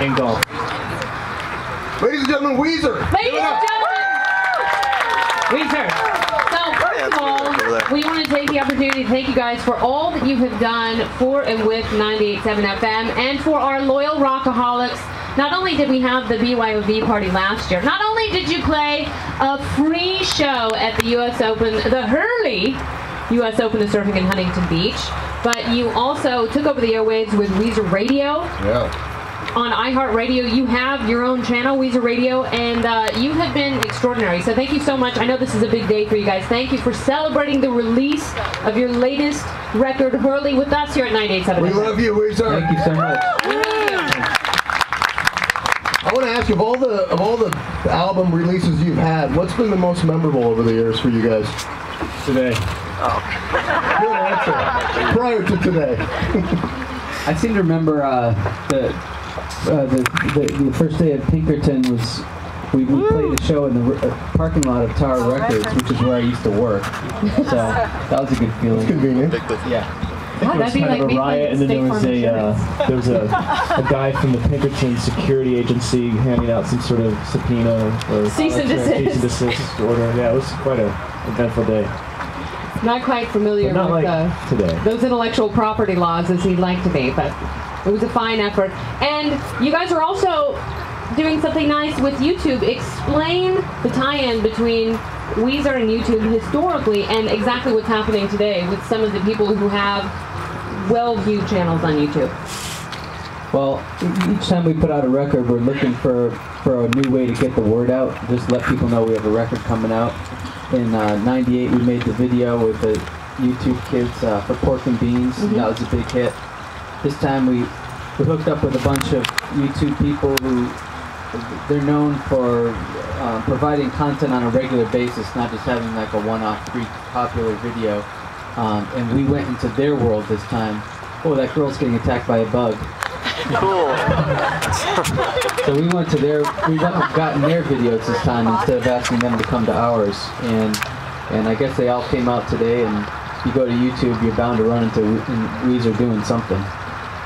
and golf. Ladies and gentlemen, Weezer. Ladies and gentlemen, Weezer. So first of all, we want to take the opportunity to thank you guys for all that you have done for and with 98.7 FM and for our loyal rockaholics. Not only did we have the BYOV party last year, not only did you play a free show at the U.S. Open, the Hurley U.S. Open of Surfing in Huntington Beach, but you also took over the airwaves with Weezer Radio. Yeah. On iHeartRadio, you have your own channel, Weezer Radio, and you have been extraordinary. So thank you so much. I know this is a big day for you guys. Thank you for celebrating the release of your latest record, Hurley, with us here at 98.7. We love you, Weezer. Thank you so much. I want to ask you, of all the album releases you've had, what's been the most memorable over the years for you guys? Today. Good answer. Prior to today. I seem to remember the first day at Pinkerton was we played a show in the parking lot of Tower Records, which is where I used to work. So that was a good feeling. It's convenient. Yeah. God, There was kind of a riot, and then there was a guy from the Pinkerton security agency handing out some sort of subpoena or Cease and desist order. Yeah, it was quite an eventful day. Not quite familiar Not with like today. those intellectual property laws as he'd like to be, but it was a fine effort. And you guys are also doing something nice with YouTube. Explain the tie-in between Weezer and YouTube historically and exactly what's happening today with some of the people who have well-viewed channels on YouTube. Well, each time we put out a record, we're looking for a new way to get the word out. Just let people know we have a record coming out. In '98, we made the video with the YouTube kids for Pork and Beans. Mm-hmm. That was a big hit. This time we hooked up with a bunch of YouTube people who they're known for providing content on a regular basis, not just having like a one-off free popular video. And we went into their world this time. Oh, that girl's getting attacked by a bug. Cool. So we went and gotten their videos this time instead of asking them to come to ours. And I guess they all came out today, and if you go to YouTube, you're bound to run into Weezer doing something.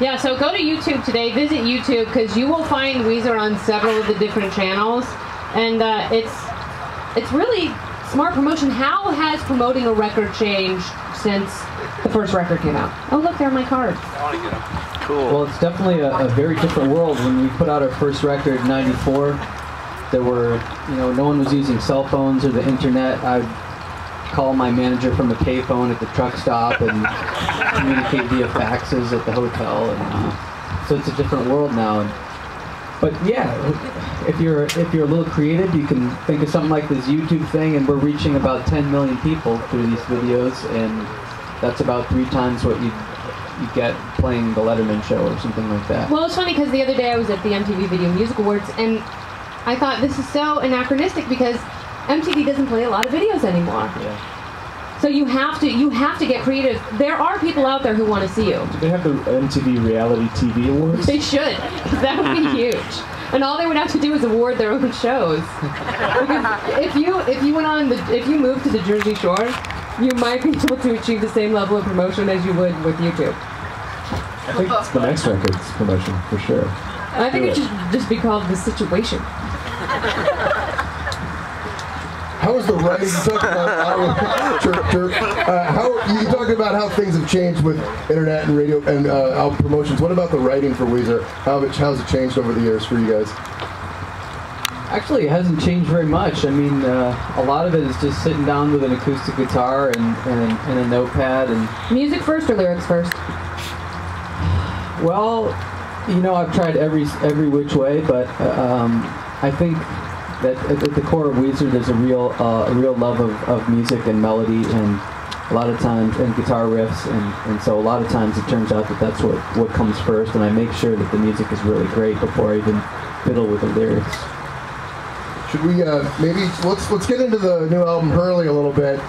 Yeah, so go to YouTube today, visit YouTube, because you will find Weezer on several of the different channels. And it's really smart promotion. How has promoting a record changed since the first record came out? Oh, look, there are my cards. Cool. Well, it's definitely a very different world. When we put out our first record in '94, there were, no one was using cell phones or the internet. I'd call my manager from a payphone at the truck stop and communicate via faxes at the hotel. And, so it's a different world now. But yeah, if you're a little creative, you can think of something like this YouTube thing, and we're reaching about 10 million people through these videos, and that's about 3 times what you get playing the Letterman show or something like that. Well, it's funny because the other day I was at the MTV Video Music Awards, and I thought this is so anachronistic because MTV doesn't play a lot of videos anymore. Yeah. So you have to get creative. There are people out there who want to see you. Do they have the MTV Reality TV Awards? They should. That would be huge. And all they would have to do is award their own shows. Because if you moved to the Jersey Shore, you might be able to achieve the same level of promotion as you would with YouTube. I think it's the next record's promotion, for sure. I think it should just be called The Situation. How is the writing? You talked about how things have changed with internet and radio and album promotions. What about the writing for Weezer? How's it changed over the years for you guys? Actually, it hasn't changed very much. I mean, a lot of it is just sitting down with an acoustic guitar and a notepad. And music first or lyrics first? Well, I've tried every which way, but I think that at the core of Weezer, there's a real love of music and melody, and a lot of times, and guitar riffs, and so a lot of times it turns out that that's what comes first, and I make sure that the music is really great before I even fiddle with the lyrics. Should we maybe let's get into the new album Hurley a little bit?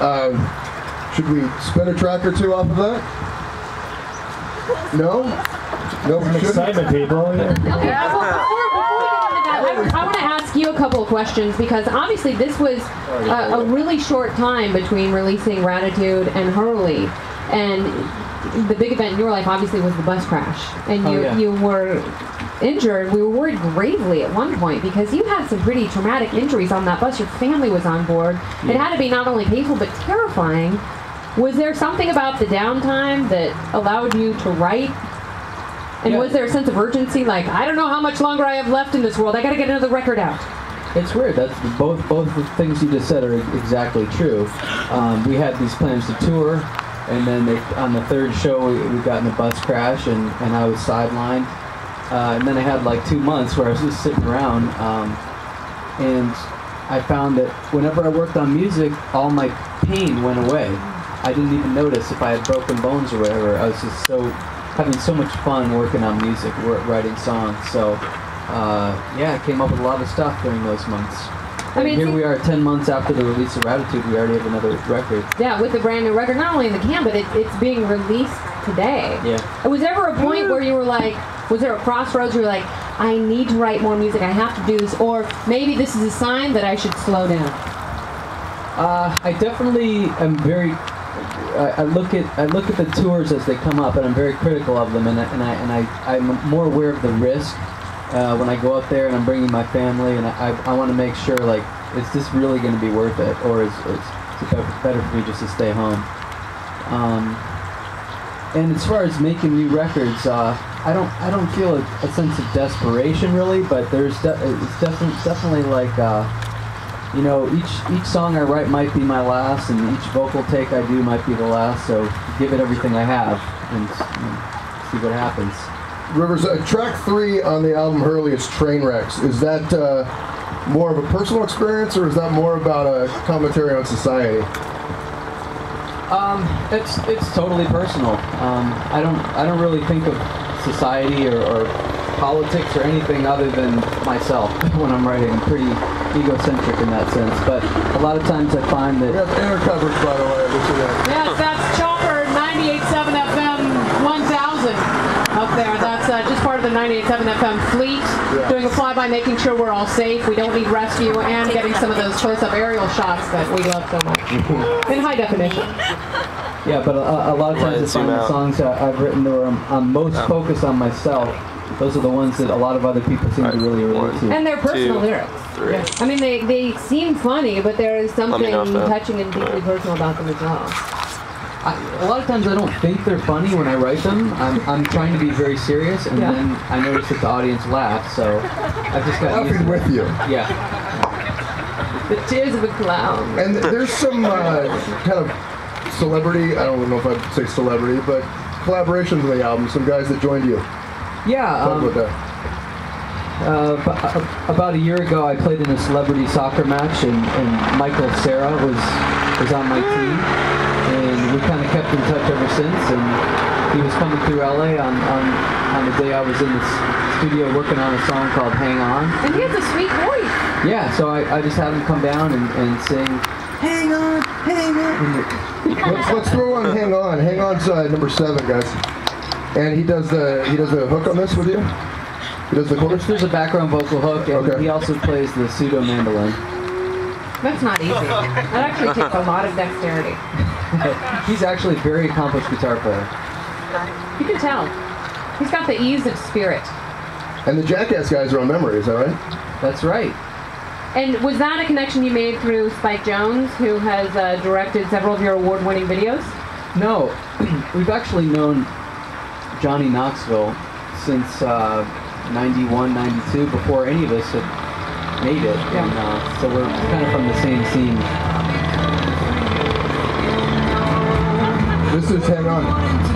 Should we spin a track or two off of that? No. Some excitement, people. Okay, before we get into that, I want to ask you a couple of questions, because obviously this was a really short time between releasing Ratitude and Hurley, and the big event in your life obviously was the bus crash, and you were injured, we were worried gravely at one point because you had some pretty traumatic injuries on that bus. Your family was on board. Yeah. It had to be not only painful but terrifying. Was there something about the downtime that allowed you to write? And was there a sense of urgency, like, I don't know how much longer I have left in this world, I gotta get another record out? It's weird. That's both the things you just said are exactly true. We had these plans to tour, and then on the third show we got in a bus crash, and I was sidelined. And then I had like 2 months where I was just sitting around, and I found that whenever I worked on music, all my pain went away. I didn't even notice if I had broken bones or whatever. I was just having so much fun working on music, writing songs. So, I came up with a lot of stuff during those months. And here we are 10 months after the release of Ratitude, we already have another record. Yeah, with a brand new record, not only in the can, but it's being released today. Yeah. Was there ever a point where you were like, was there a crossroads where you were like, I need to write more music, I have to do this, or maybe this is a sign that I should slow down? I definitely am very... I look at the tours as they come up, and I'm very critical of them, and I'm more aware of the risk when I go up there and I'm bringing my family, and I want to make sure, like, is this really going to be worth it, or is it better for me just to stay home? And as far as making new records, I don't feel a sense of desperation really, but it's definitely like. Each song I write might be my last, and each vocal take I do might be the last, so give it everything I have and see what happens. Rivers, track 3 on the album Hurley is Trainwrecks. Is that more of a personal experience, or is that more about a commentary on society? It's totally personal. I don't really think of society or politics or anything other than myself when I'm writing. I'm pretty egocentric in that sense, but a lot of times I find that... We have air covers, by the way. Yes, that's Chopper 98.7 FM 1000 up there. That's just part of the 98.7 FM fleet, doing a flyby, making sure we're all safe, we don't need rescue, and getting some of those close-up aerial shots that we love so much. In high definition. Yeah, but a lot of times I find the songs I've written where I'm most focused on myself. Those are the ones that a lot of other people seem to really relate to. And they're personal lyrics. Three. I mean, they seem funny, but there is something touching and deeply personal about them as well. A lot of times I don't think they're funny when I write them. I'm trying to be very serious, and then I notice that the audience laughs, so I've just got used to it. With you. Yeah. The tears of a clown. And there's some kind of celebrity, I don't know if I'd say celebrity, but collaborations on the album, some guys that joined you. Yeah. Talk about that. About a year ago, I played in a celebrity soccer match, and Michael Cera was on my team, and we kind of kept in touch ever since. And he was coming through LA on the day I was in the studio working on a song called "Hang On." And he has a sweet voice. Yeah, so I just had him come down and sing "Hang On, Hang On." Let's throw on "Hang On." "Hang On's number 7, guys. And he does the hook on this with you? He does the chorus? There's a background vocal hook, and he also plays the pseudo mandolin. That's not easy. That actually takes a lot of dexterity. He's actually a very accomplished guitar player. You can tell. He's got the ease of spirit. And the Jackass guys are on Memory, is that right? That's right. And was that a connection you made through Spike Jonze, who has directed several of your award-winning videos? No. We've actually known Johnny Knoxville since 91, 92, before any of us had made it. Yeah. And, so we're kind of from the same scene. This is "Hang On."